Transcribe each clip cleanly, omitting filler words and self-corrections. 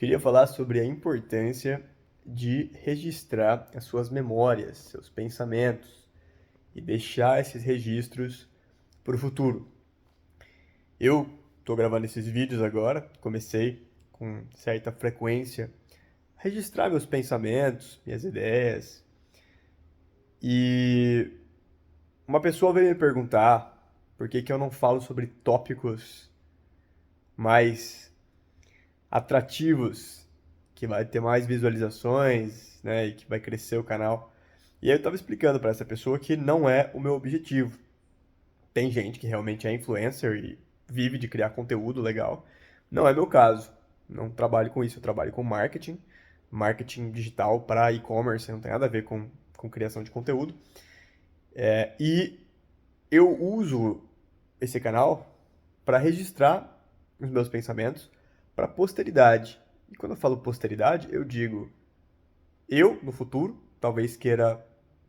Queria falar sobre a importância de registrar as suas memórias, seus pensamentos e deixar esses registros para o futuro. Eu estou gravando esses vídeos agora, comecei com certa frequência a registrar meus pensamentos, minhas ideias. E uma pessoa veio me perguntar por que eu não falo sobre tópicos mais atrativos, que vai ter mais visualizações, né, e que vai crescer o canal. E aí eu estava explicando para essa pessoa que não é o meu objetivo. Tem gente que realmente é influencer e vive de criar conteúdo legal. Não é meu caso. Não trabalho com isso, eu trabalho com marketing, marketing digital para e-commerce, não tem nada a ver com criação de conteúdo. E eu uso esse canal para registrar os meus pensamentos para a posteridade. E quando eu falo posteridade, eu digo eu, no futuro, talvez queira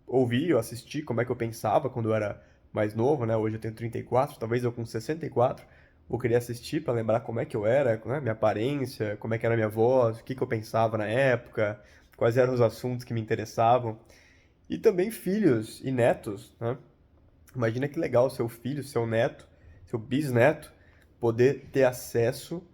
ouvir ou assistir como é que eu pensava quando eu era mais novo, né? Hoje eu tenho 34, talvez eu com 64 vou querer assistir para lembrar como é que eu era, né? Minha aparência, como é que era a minha voz, o que que eu pensava na época, quais eram os assuntos que me interessavam. E também filhos e netos, né? Imagina que legal seu filho, seu neto, seu bisneto poder ter acesso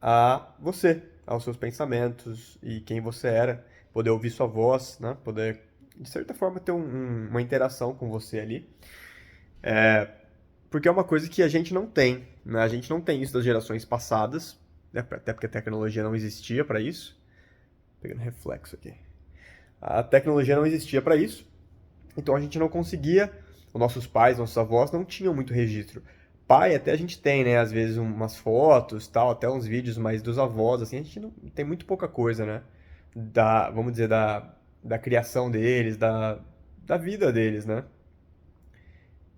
a você, aos seus pensamentos e quem você era, poder ouvir sua voz, né? Poder, de certa forma, ter uma interação com você ali. Porque é uma coisa que a gente não tem, né? A gente não tem isso das gerações passadas, né? Até porque a tecnologia não existia para isso. Pegando reflexo aqui. A tecnologia não existia para isso, então a gente não conseguia, os nossos pais, nossos avós não tinham muito registro. Pai até a gente tem, né? Às vezes umas fotos, tal, até uns vídeos, mas dos avós, assim, a gente não tem muito pouca coisa, né? Vamos dizer, da criação deles, da vida deles, né?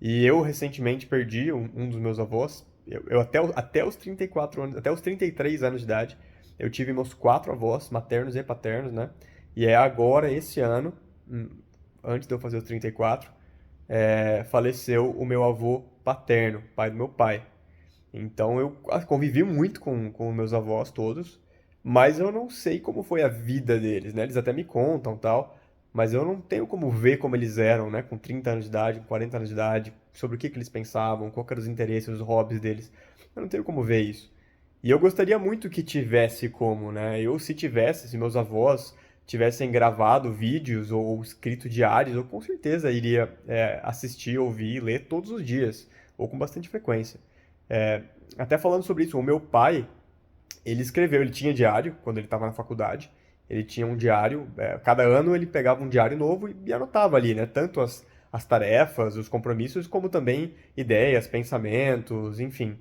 E eu recentemente perdi um dos meus avós. Eu até os 34 anos, até os 33 anos de idade, eu tive meus quatro avós, maternos e paternos, né? E é agora, esse ano, antes de eu fazer os 34, faleceu o meu avô paterno, pai do meu pai. Então eu convivi muito com meus avós todos, mas eu não sei como foi a vida deles, né? Eles até me contam tal, mas eu não tenho como ver como eles eram, né? Com 30 anos de idade, com 40 anos de idade, sobre o que que eles pensavam, quais eram os interesses, os hobbies deles. Eu não tenho como ver isso. E eu gostaria muito que tivesse como, né? Eu, se tivesse, se meus avós tivessem gravado vídeos ou escrito diários, eu com certeza iria assistir, ouvir, ler todos os dias, ou com bastante frequência. É, até falando sobre isso, o meu pai, ele escreveu, ele tinha diário quando ele estava na faculdade. Ele tinha um diário, cada ano ele pegava um diário novo e anotava ali, né? Tanto as tarefas, os compromissos, como também ideias, pensamentos, enfim.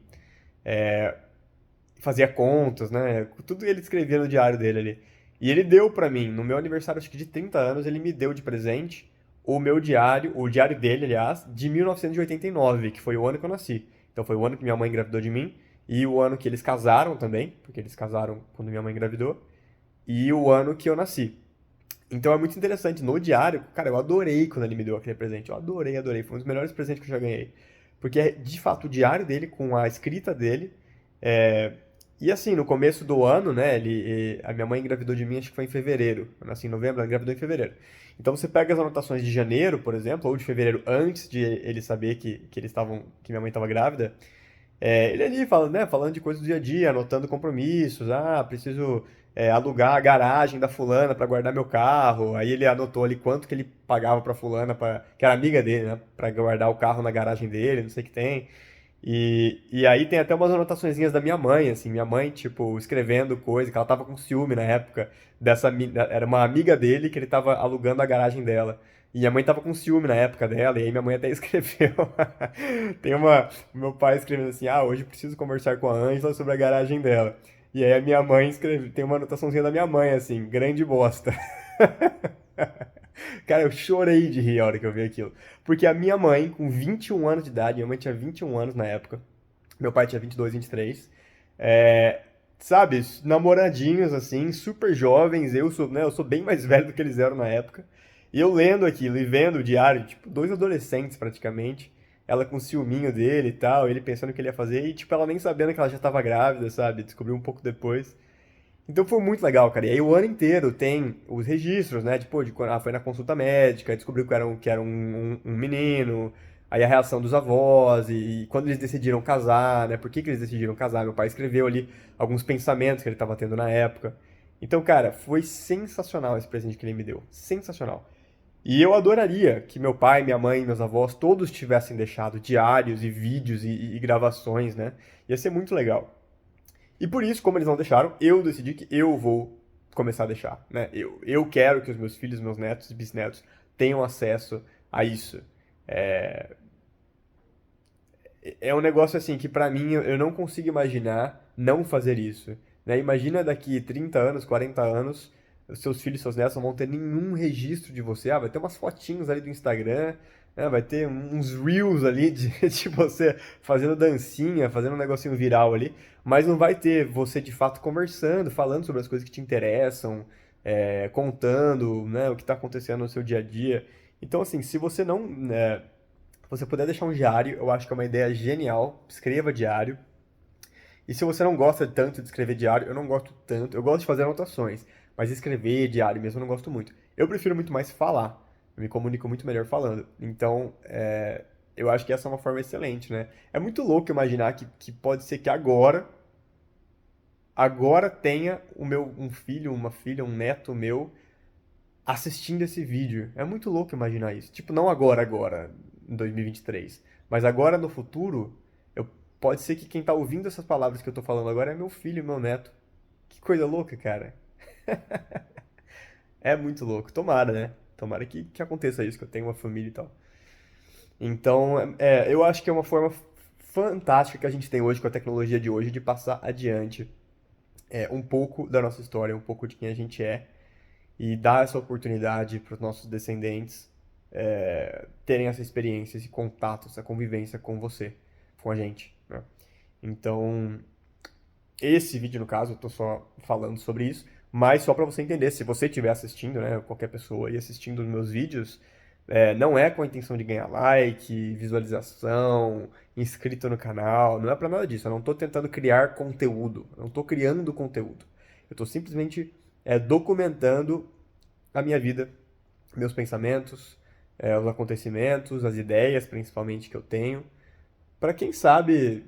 Fazia contas, né? Tudo ele escrevia no diário dele ali. E ele deu pra mim, no meu aniversário, acho que de 30 anos, ele me deu de presente o meu diário, o diário dele, aliás, de 1989, que foi o ano que eu nasci. Então foi o ano que minha mãe engravidou de mim e o ano que eles casaram também, porque eles casaram quando minha mãe engravidou, e o ano que eu nasci. Então é muito interessante. No diário, cara, eu adorei quando ele me deu aquele presente. Eu adorei, adorei. Foi um dos melhores presentes que eu já ganhei. Porque é, de fato, o diário dele, com a escrita dele. é, E assim, no começo do ano, né? A minha mãe engravidou de mim, acho que foi em fevereiro. Eu nasci em novembro, ela engravidou em fevereiro. Então você pega as anotações de janeiro, por exemplo, ou de fevereiro, antes de ele saber que minha mãe estava grávida. Ele ali fala, né, falando de coisas do dia a dia, anotando compromissos. Ah, preciso alugar a garagem da fulana para guardar meu carro. Aí ele anotou ali quanto que ele pagava para fulana, que era amiga dele, né, para guardar o carro na garagem dele, não sei o que tem. E aí tem até umas anotaçõezinhas da minha mãe, assim, minha mãe, tipo, escrevendo coisa, que ela tava com ciúme na época era uma amiga dele que ele tava alugando a garagem dela. E minha mãe tava com ciúme na época dela, e aí minha mãe até escreveu. Meu pai escrevendo assim: ah, hoje preciso conversar com a Ângela sobre a garagem dela. E aí a minha mãe tem uma anotaçãozinha da minha mãe, assim, grande bosta. Cara, eu chorei de rir a hora que eu vi aquilo. Porque a minha mãe, com 21 anos de idade, minha mãe tinha 21 anos na época, meu pai tinha 22, 23, é, sabe, namoradinhos assim, super jovens, eu sou bem mais velho do que eles eram na época, e eu lendo aquilo e vendo o diário, tipo, dois adolescentes praticamente, ela com ciúminho dele e tal, ele pensando o que ele ia fazer, e tipo, ela nem sabendo que ela já tava grávida, sabe, descobriu um pouco depois. Então foi muito legal, cara. E aí o ano inteiro tem os registros, né? Tipo, de quando foi na consulta médica, descobriu que era um menino, aí a reação dos avós, e quando eles decidiram casar, né? Por que que eles decidiram casar? Meu pai escreveu ali alguns pensamentos que ele estava tendo na época. Então, cara, foi sensacional esse presente que ele me deu. Sensacional. E eu adoraria que meu pai, minha mãe, meus avós, todos tivessem deixado diários e vídeos e gravações, né? Ia ser muito legal. E por isso, como eles não deixaram, eu decidi que eu vou começar a deixar, né? Eu quero que os meus filhos, meus netos e bisnetos tenham acesso a isso. É, é um negócio assim que pra mim eu não consigo imaginar não fazer isso, né? Imagina daqui 30 anos, 40 anos, os seus filhos, seus netos não vão ter nenhum registro de você. Ah, vai ter umas fotinhos ali do Instagram, né? Vai ter uns reels ali de você fazendo dancinha, fazendo um negocinho viral ali, mas não vai ter você de fato conversando, falando sobre as coisas que te interessam, contando, né, o que está acontecendo no seu dia a dia. Então, assim, se você não, né, você puder deixar um diário, eu acho que é uma ideia genial. Escreva diário. E se você não gosta tanto de escrever diário, eu não gosto tanto. Eu gosto de fazer anotações, mas escrever diário mesmo eu não gosto muito. Eu prefiro muito mais falar. Eu me comunico muito melhor falando. Então, eu acho que essa é uma forma excelente, né? É muito louco imaginar que pode ser que agora tenha um filho, uma filha, um neto meu assistindo esse vídeo. É muito louco imaginar isso. Tipo, não agora, em 2023, mas agora no futuro, eu, pode ser que quem tá ouvindo essas palavras que eu tô falando agora é meu filho, meu neto. Que coisa louca, cara. É muito louco. Tomara, né? Tomara que aconteça isso, que eu tenha uma família e tal. Então, eu acho que é uma forma fantástica que a gente tem hoje com a tecnologia de hoje de passar adiante um pouco da nossa história, um pouco de quem a gente é e dar essa oportunidade para os nossos descendentes terem essa experiência, esse contato, essa convivência com você, com a gente, né? Então, esse vídeo, no caso, eu tô só falando sobre isso, mas só para você entender, se você estiver assistindo, né, qualquer pessoa aí assistindo os meus vídeos, não é com a intenção de ganhar like, visualização, inscrito no canal, não é para nada disso. Eu não tô tentando criar conteúdo, eu não tô criando conteúdo. Eu tô simplesmente documentando a minha vida, meus pensamentos, os acontecimentos, as ideias, principalmente, que eu tenho, para quem sabe,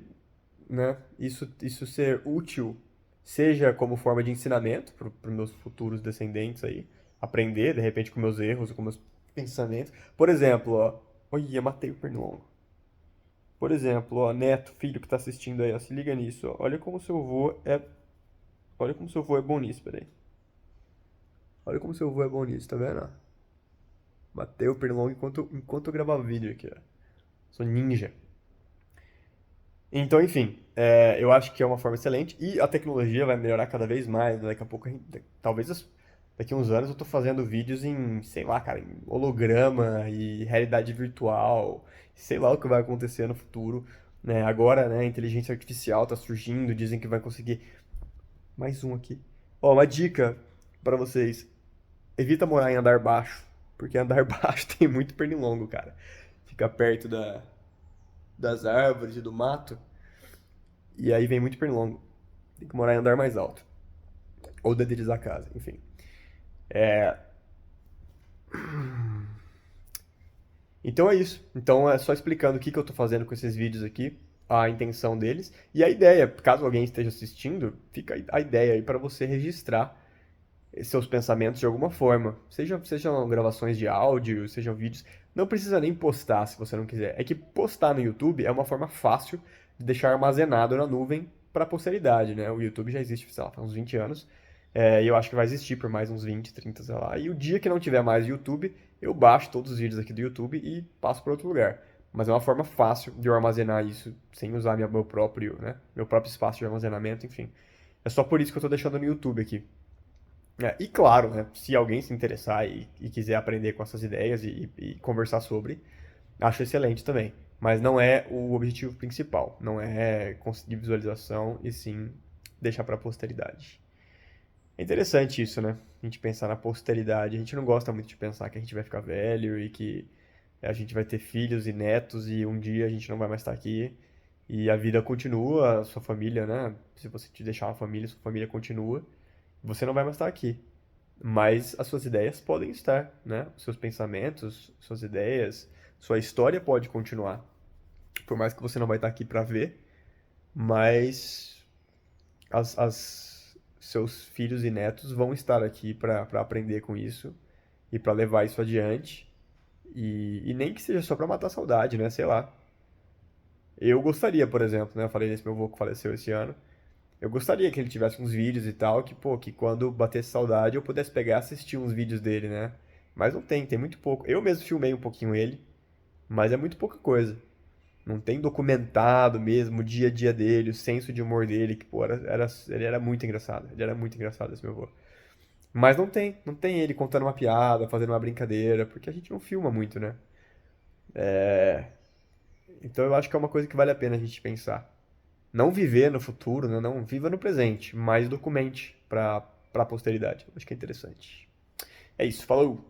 né, isso ser útil, seja como forma de ensinamento para os meus futuros descendentes aí, aprender, de repente, com meus erros, com meus pensamentos. Por exemplo, ó, olha, matei o pernilongo. Por exemplo, ó, neto, filho que tá assistindo aí, ó, se liga nisso, ó. Olha como seu avô é bom nisso, peraí. Olha como seu avô é bom nisso, tá vendo? Ó? Matei o pernilongo enquanto eu gravava vídeo aqui, ó. Sou ninja. Então, enfim, eu acho que é uma forma excelente e a tecnologia vai melhorar cada vez mais. Daqui a pouco, daqui a uns anos eu tô fazendo vídeos em, sei lá, cara, em holograma e realidade virtual. Sei lá o que vai acontecer no futuro, né? Agora, né, a inteligência artificial tá surgindo, dizem que vai conseguir. Mais um aqui. Ó, uma dica pra vocês: evita morar em andar baixo, porque andar baixo tem muito pernilongo, cara. Fica perto das árvores e do mato. E aí vem muito pernilongo. Tem que morar em andar mais alto. Ou dedilhar a casa, enfim. Então é isso. Então é só explicando o que eu tô fazendo com esses vídeos aqui, a intenção deles. E a ideia, caso alguém esteja assistindo, fica a ideia aí para você registrar seus pensamentos de alguma forma. Sejam gravações de áudio, sejam vídeos. Não precisa nem postar se você não quiser. É que postar no YouTube é uma forma fácil de deixar armazenado na nuvem para a posteridade, né? O YouTube já existe, sei lá, há uns 20 anos. E eu acho que vai existir por mais uns 20, 30, sei lá. E o dia que não tiver mais YouTube, eu baixo todos os vídeos aqui do YouTube e passo para outro lugar. Mas é uma forma fácil de eu armazenar isso sem usar meu próprio, né? Meu próprio espaço de armazenamento, enfim. É só por isso que eu estou deixando no YouTube aqui. E claro, né, se alguém se interessar e quiser aprender com essas ideias e conversar sobre, acho excelente também. Mas não é o objetivo principal. Não é conseguir visualização e sim deixar para a posteridade. É interessante isso, né? A gente pensar na posteridade. A gente não gosta muito de pensar que a gente vai ficar velho e que a gente vai ter filhos e netos e um dia a gente não vai mais estar aqui. E a vida continua, a sua família, né? Se você te deixar uma família, sua família continua. você não vai mais estar aqui. Mas as suas ideias podem estar, né? Os seus pensamentos, suas ideias, sua história pode continuar. Por mais que você não vai estar aqui para ver, mas seus filhos e netos vão estar aqui para aprender com isso e para levar isso adiante. E nem que seja só para matar a saudade, né? Sei lá. Eu gostaria, por exemplo, né? Eu falei desse meu avô que faleceu esse ano. Eu gostaria que ele tivesse uns vídeos e tal, que, pô, que quando batesse saudade eu pudesse pegar e assistir uns vídeos dele, né? Mas não tem, tem muito pouco. Eu mesmo filmei um pouquinho ele, mas é muito pouca coisa. Não tem documentado mesmo o dia a dia dele, o senso de humor dele, que, pô, ele era muito engraçado. Ele era muito engraçado, esse meu avô. Mas não tem ele contando uma piada, fazendo uma brincadeira, porque a gente não filma muito, né? Então eu acho que é uma coisa que vale a pena a gente pensar. Não viver no futuro, né? Não viva no presente, mas documente para a posteridade. Acho que é interessante. É isso, falou!